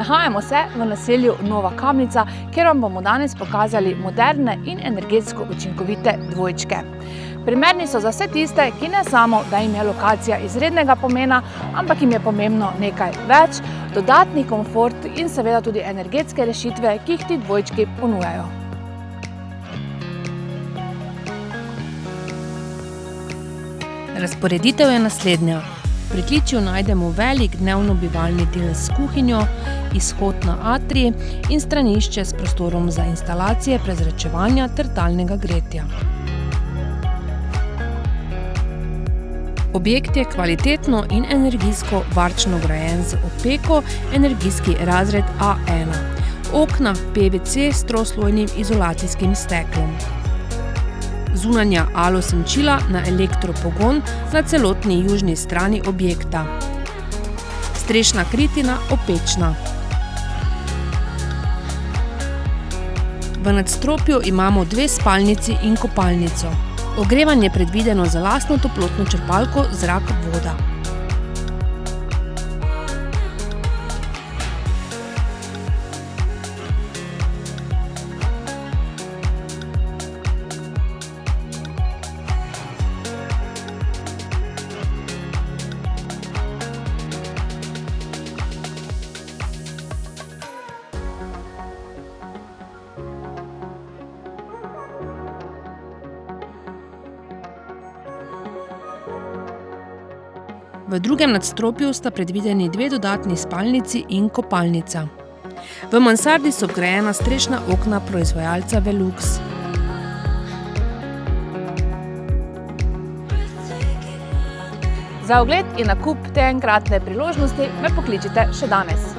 Nahajamo se v naselju Nova Kamnica, kjer vam bomo danes pokazali moderne in energetsko učinkovite dvojčke. Primerni so za vse tiste, ki ne samo, da jim je lokacija izrednega pomena, ampak jim je pomembno nekaj več, dodatni komfort in seveda tudi energetske rešitve, ki jih ti dvojčki ponujajo. Razporeditev je naslednja. V pritličju najdemo velik dnevno bivalni del s kuhinjo, izhod na atrij in stranišče s prostorom za instalacije prezračevanja ter talnega gretja. Objekt je kvalitetno in energijsko varčno grajen z opeko energijski razred A1. Okna PVC s troslojnim izolacijskim steklom. Zunanja alo senčila na elektropogon na celotni južni strani objekta. Strešna kritina opečna. V nadstropju imamo 2 spalnici in kopalnico. Ogrevanje predvideno za lastno toplotno črpalko zrak-voda. V drugem nadstropju sta predvideni 2 dodatni spalnici in kopalnica. V mansardi so vgrajena strešna okna proizvajalca Velux. Za ogled in nakup te enkratne priložnosti me pokličite še danes.